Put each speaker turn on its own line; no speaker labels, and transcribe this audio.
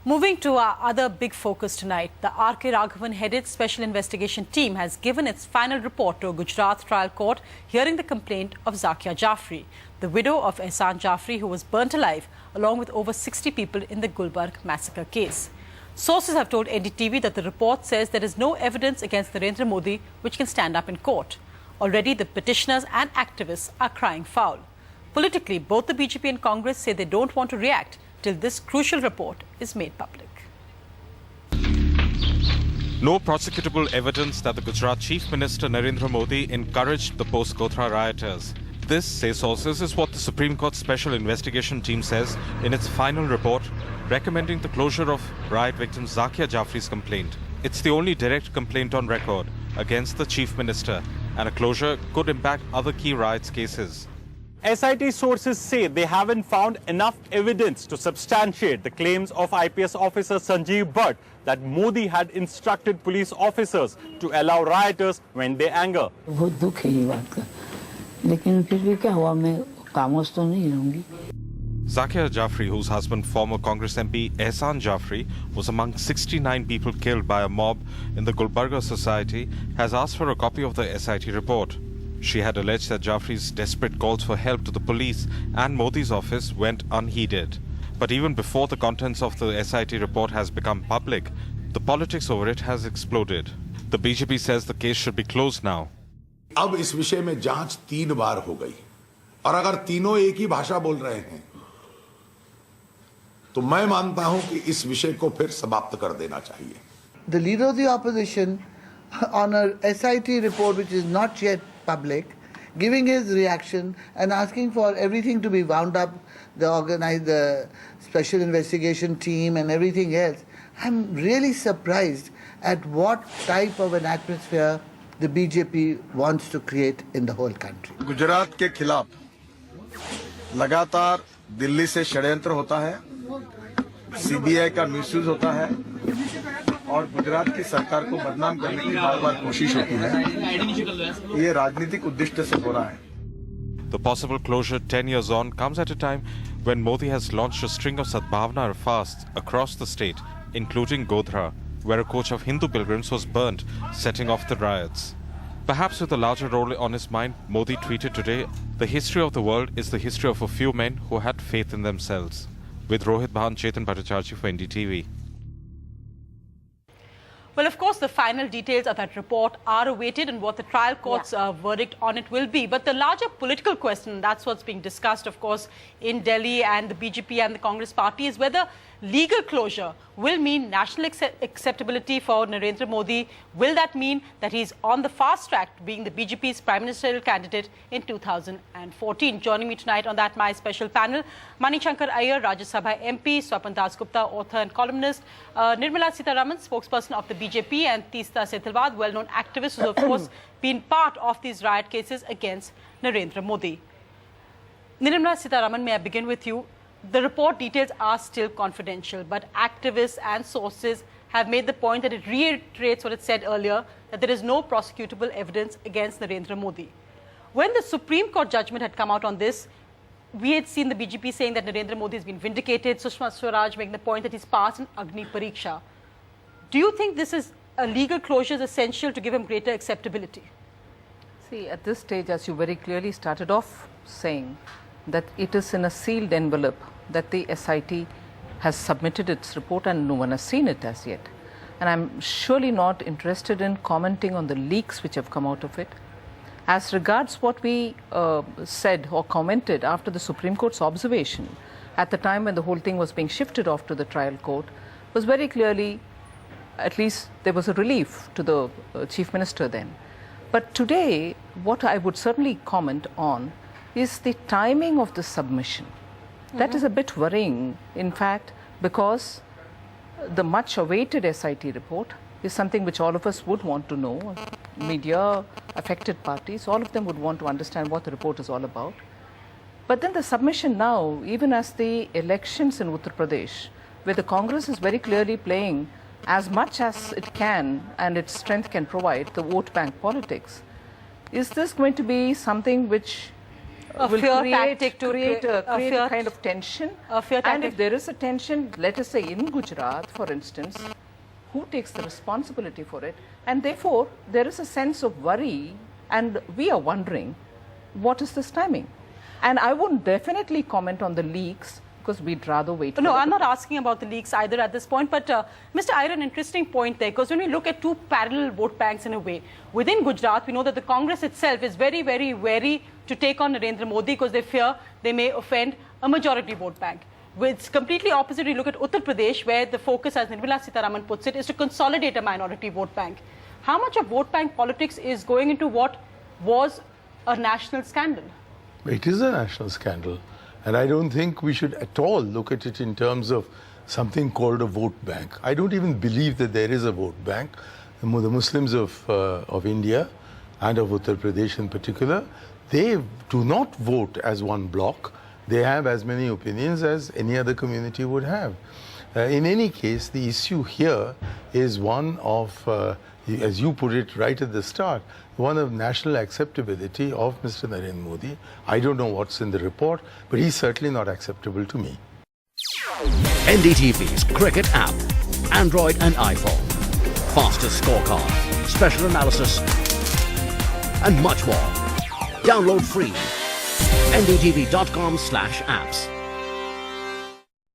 Moving to our other big focus tonight, the R.K. Raghavan-headed Special Investigation Team has given its final report to a Gujarat trial court hearing the complaint of Zakiya Jafri, the widow of Ehsan Jafri, who was burnt alive along with over 60 people in the Gulbarg massacre case. Sources have told NDTV that the report says there is no evidence against Narendra Modi which can stand up in court. Already, the petitioners and activists are crying foul. Politically, both the BJP and Congress say they don't want to react till this crucial report is made public.
No prosecutable evidence that the Gujarat Chief Minister Narendra Modi encouraged the post-Godhra rioters. This, say sources, is what the Supreme Court Special Investigation Team says in its final report, recommending the closure of riot victim Zakiya Jafri's complaint. It's the only direct complaint on record against the Chief Minister, and a closure could impact other key riots cases.
SIT sources say they haven't found enough evidence to substantiate the claims of IPS officer Sanjeev Bhatt that Modi had instructed police officers to allow rioters when they anger.
बहुत दुख है ये बात का, लेकिन फिर भी क्या हुआ, मैं खामोश तो नहीं रहूंगी.
Zakiya Jafri, whose husband, former Congress MP Ehsan Jafri, was among 69 people killed by a mob in the Gulbarga society, has asked for a copy of the SIT report. She had alleged that Jafri's desperate calls for help to the police and Modi's office went unheeded. But even before the contents of the SIT report has become public, the politics over it has exploded. The BJP says the case should be closed now.
अब इस विषय में जांच 3 बार हो गई और अगर तीनों एक ही भाषा बोल रहे हैं तो मैं मानता हूं कि इस विषय को फिर समाप्त कर देना चाहिए.
The leader of the opposition on a SIT report which is not yet public, giving his reaction and asking for everything to be wound up, the special investigation team and everything else. I'm really surprised at what type of an atmosphere the BJP wants to create in the whole country.
Gujarat के खिलाफ लगातार दिल्ली से षड्यंत्र होता है, CBI का misuse होता है और गुजरात की सरकार को बदनाम करने की बार-बार कोशिश होती है. ये राजनीतिक उद्देश्य से हो रहा है.
The possible closure 10 years on comes at a time when Modi has launched a string of Sadbhavna fasts across the state, including Godhra, where a coach of Hindu pilgrims was burnt, setting off the riots. Perhaps with a larger role on his mind, Modi tweeted today, "The history of the world is the history of a few men who had faith in themselves." With Rohit Bhan, Chetan Bhattacharjee for NDTV.
Well, of course, the final details of that report are awaited and what the trial court's verdict on it will be. But the larger political question, that's what's being discussed, of course, in Delhi and the BJP and the Congress party, is whether legal closure will mean national acceptability for Narendra Modi. Will that mean that he's on the fast track to being the BJP's prime ministerial candidate in 2014? Joining me tonight on that, my special panel, Manishankar Iyer, Rajya Sabha MP, Swapan Dasgupta, author and columnist, Nirmala Sitharaman, spokesperson of the BJP, and Teesta Setalwad, well-known activist who's, of course, been part of these riot cases against Narendra Modi. Nirmala Sitharaman, may I begin with you? The report details are still confidential, but activists and sources have made the point that it reiterates what it said earlier, that there is no prosecutable evidence against Narendra Modi. When the Supreme Court judgment had come out on this, we had seen the BJP saying that Narendra Modi has been vindicated, Sushma Swaraj making the point that he's passed an Agni Pariksha. Do you think this is a legal closure is essential to give him greater acceptability?
See, at this stage, as you very clearly started off saying, that it is in a sealed envelope that the SIT has submitted its report and no one has seen it as yet. And I'm surely not interested in commenting on the leaks which have come out of it. As regards what we said or commented after the Supreme Court's observation at the time when the whole thing was being shifted off to the trial court was very clearly, at least there was a relief to the Chief Minister then. But today, what I would certainly comment on is the timing of the submission. That is a bit worrying, in fact, because the much awaited SIT report is something which all of us would want to know. Media, affected parties, all of them would want to understand what the report is all about. But then the submission now, even as the elections in Uttar Pradesh, where the Congress is very clearly playing as much as it can and its strength can provide, the vote bank politics, is this going to be something which
a
will
fear
create,
tactic to
create
a fear
a kind of tension.
A fear
And
tactic.
if there is a tension, let us say in Gujarat, for instance, who takes the responsibility for it? And therefore, there is a sense of worry, and we are wondering, what is this timing? And I wouldn't definitely comment on the leaks, because we'd rather wait.
No,
for
I'm not asking about the leaks either at this point. But Mr. Iyer, an interesting point there, because when we look at two parallel vote banks in a way, within Gujarat, we know that the Congress itself is very, very wary to take on Narendra Modi because they fear they may offend a majority vote bank. It's completely opposite. We look at Uttar Pradesh, where the focus, as Nirmala Sitharaman puts it, is to consolidate a minority vote bank. How much of vote bank politics is going into what was a national scandal?
It is a national scandal. And I don't think we should at all look at it in terms of something called a vote bank. I don't even believe that there is a vote bank. The Muslims of India and of Uttar Pradesh in particular, they do not vote as one bloc. They have as many opinions as any other community would have. In any case, the issue here is one of, as you put it right at the start, one of national acceptability of Mr. Narendra Modi. I don't know what's in the report, but he's certainly not acceptable to me.
NDTV's cricket app, Android and iPhone, fastest scorecard, special analysis, and much more. Download free. ndtv.com/apps.